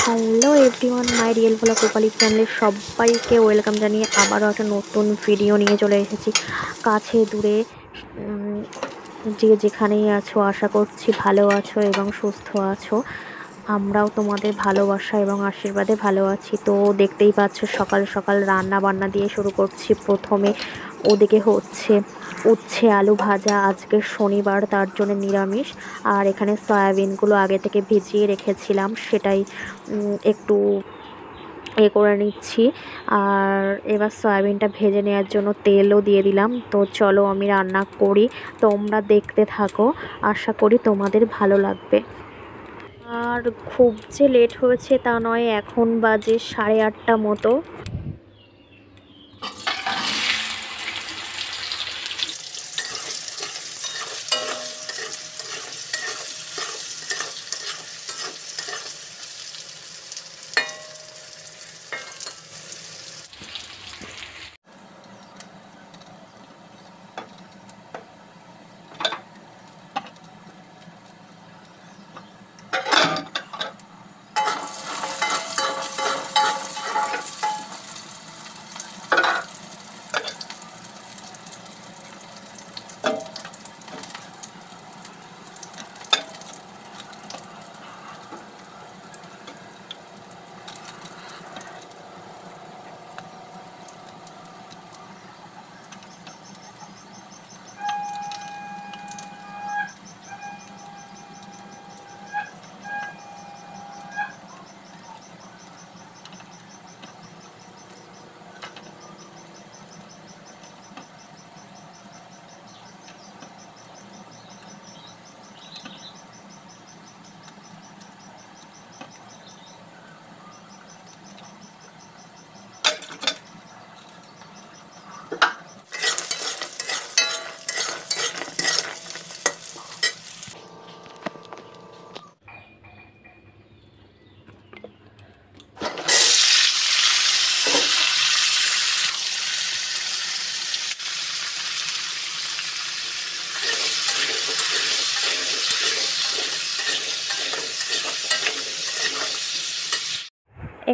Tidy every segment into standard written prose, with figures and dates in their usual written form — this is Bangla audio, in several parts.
Hello everyone, my real blog Rupali চ্যানেলে সবাইকে ওয়েলকাম জানিয়ে আবারও একটা নতুন ভিডিও নিয়ে চলে এসেছি। কাছে দূরে যে যেখানেই আছো, আশা করছি ভালো আছো এবং সুস্থ আছো। আমরাও তোমাদের ভালোবাসা এবং আশীর্বাদে ভালো আছি। তো দেখতেই পাচ্ছ, সকাল সকাল রান্না বান্না দিয়ে শুরু করছি। প্রথমে ওদিকে হচ্ছে উচ্ছে আলু ভাজা, আজকে শনিবার তার জন্য নিরামিষ। আর এখানে সয়াবিনগুলো আগে থেকে ভিজিয়ে রেখেছিলাম, সেটাই একটু করে নিচ্ছি। আর এবার সয়াবিনটা ভেজে নেওয়ার জন্য তেলও দিয়ে দিলাম। তো চলো আমি রান্না করি, তোমরা দেখতে থাকো, আশা করি তোমাদের ভালো লাগবে। আর খুব যে লেট হয়েছে তা নয়, এখন বাজে 8:30 মতো।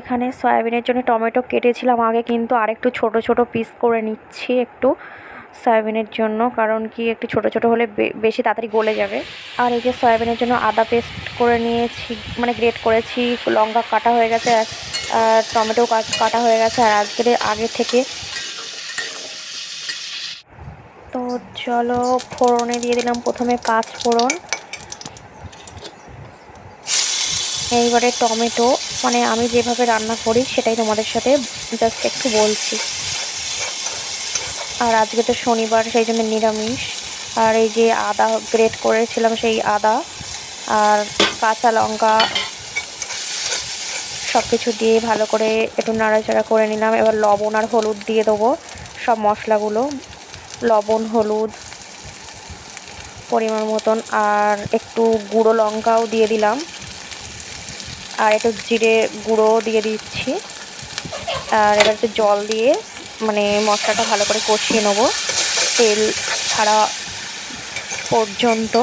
এখানে সয়াবিনের জন্য টমেটো কেটেছিলাম আগে, কিন্তু আরেকটু ছোট ছোট পিস করে নিচ্ছি একটু সয়াবিনের জন্য, কারণ কি একটু ছোট ছোট হলে বেশি তাড়াতাড়ি গলে যাবে। আর এই যে সয়াবিনের জন্য আদা পেস্ট করে নিয়েছি, মানে গ্রেট করেছি, লঙ্কা কাটা হয়ে গেছে, আর টমেটো কাটা হয়ে গেছে। আর আগে থেকে তো চলো ফোড়নে দিয়ে দিলাম প্রথমে 5 ফোড়ন। এইবারে টমেটো, মানে আমি যেভাবে রান্না করি সেটাই তোমাদের সাথে জাস্ট একটু বলছি। আর আজকে তো শনিবার, সেই জন্য নিরামিষ। আর এই যে আদা গ্রেট করেছিলাম, সেই আদা আর কাঁচা লঙ্কা সব কিছু দিয়ে ভালো করে একটু নাড়াচাড়া করে নিলাম। এবার লবণ আর হলুদ দিয়ে দেবো, সব মশলাগুলো, লবণ হলুদ পরিমাণ মতন, আর একটু গুঁড়ো লঙ্কাও দিয়ে দিলাম, আর একটু জিরে গুঁড়ো দিয়ে দিচ্ছি। আর এবার একটু জল দিয়ে মানে মশলাটা ভালো করে কষিয়ে নেবো তেল ছাড়া পর্যন্ত।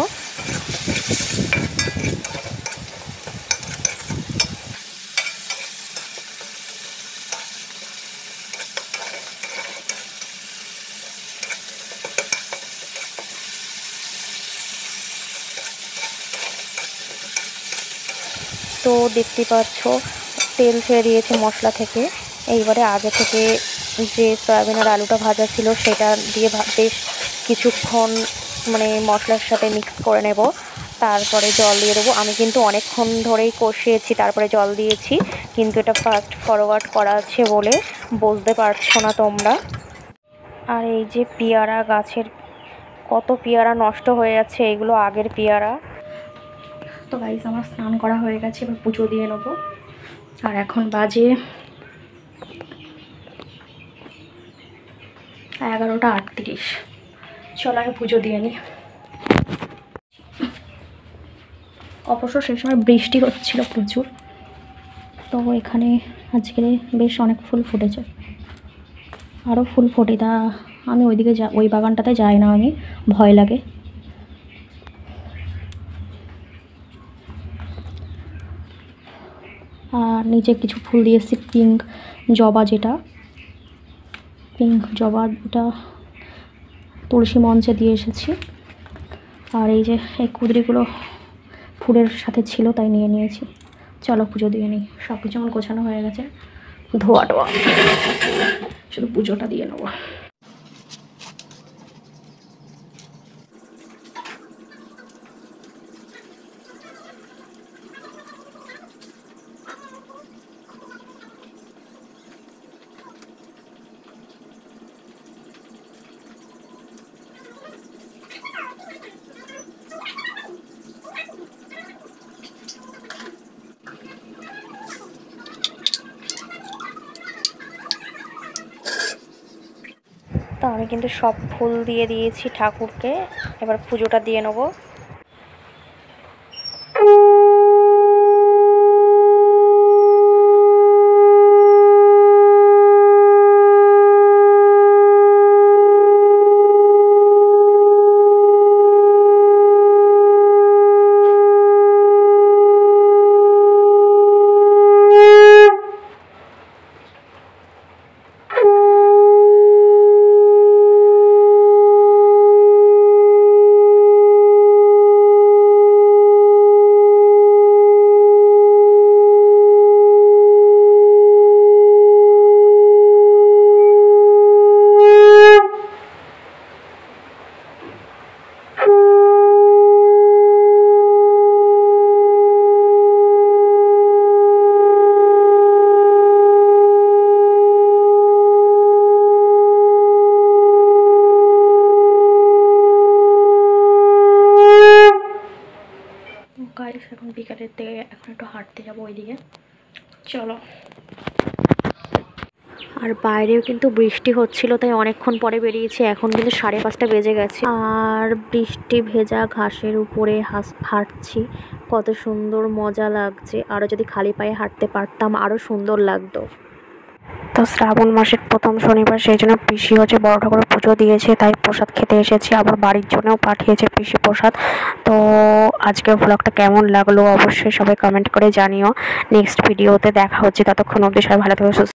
তো দেখতে পাচ্ছ তেল ছেড়ে দিয়েছে মশলা থেকে। এইবারে আগে থেকে যে সয়াবিন আর আলুটা ভাজা ছিল সেটা দিয়ে বেশ কিছুক্ষণ মানে মশলার সাথে মিক্স করে নেব। তারপরে জল দিয়ে দেবো। আমি কিন্তু অনেকক্ষণ ধরেই কষিয়েছি, তারপরে জল দিয়েছি, কিন্তু এটা ফাস্ট ফরওয়ার্ড করা আছে বলে বুঝতে পারছো না তোমরা। আর এই যে পেয়ারা গাছের কত পেয়ারা নষ্ট হয়ে যাচ্ছে, এগুলো আগের পেয়ারা। তো গাইস, আমার স্নান করা হয়ে গেছে, এবার পুজো দিয়ে নেবো। আর এখন বাজে 11:38। চলো আমি পুজো দিয়ে নিই। অবশ্য সেই সময় বৃষ্টি হচ্ছিল প্রচুর। তো এখানে আজকে বেশ অনেক ফুল ফুটেছে, আরও ফুল ফোটে। তা আমি ওইদিকে ওই বাগানটাতে যাই না, আমি ভয় লাগে। আর নিচে কিছু ফুল দিয়েছি, পিঙ্ক জবা, যেটা পিঙ্ক জবা, এটা তুলসী মঞ্চে দিয়ে এসেছি। আর এই যে এই কুদরিগুলো ফুলের সাথে ছিল তাই নিয়ে নিয়েছি। চলো পুজো দিয়ে নিই। সব কিছু আমার গোছানো হয়ে গেছে, ধোয়া টোয়া, শুধু পুজোটা দিয়ে নেবো। তো আমি কিন্তু সব ফুল দিয়ে দিয়েছি ঠাকুরকে, এবার পুজোটা দিয়ে নেবো। গাইস এখন বিকালের দিকে এখন একটু হাঁটতে যাবো ওইদিকে, চলো। আর বাইরেও কিন্তু বৃষ্টি হচ্ছিল, তাই অনেকক্ষণ পরে বেরিয়েছি। এখন কিন্তু 5:30 বেজে গেছে, আর বৃষ্টি ভেজা ঘাসের উপরে হাঁটছি, কত সুন্দর মজা লাগছে। আরও যদি খালি পায়ে হাঁটতে পারতাম আরও সুন্দর লাগতো। তো শ্রাবণ মাসের প্রথম শনিবার, সেই জন্য পিসি হচ্ছে বড় ঠাকুরের পুজো দিয়েছে, তাই প্রসাদ খেতে এসেছি। আবার বাড়ির জন্যও পাঠিয়েছে পিসি প্রসাদ। তো আজকের ব্লগটা কেমন লাগলো অবশ্যই সবাই কমেন্ট করে জানিও। নেক্সট ভিডিওতে দেখা হচ্ছে, ততক্ষণ অবধি সবাই ভালো থাকবে।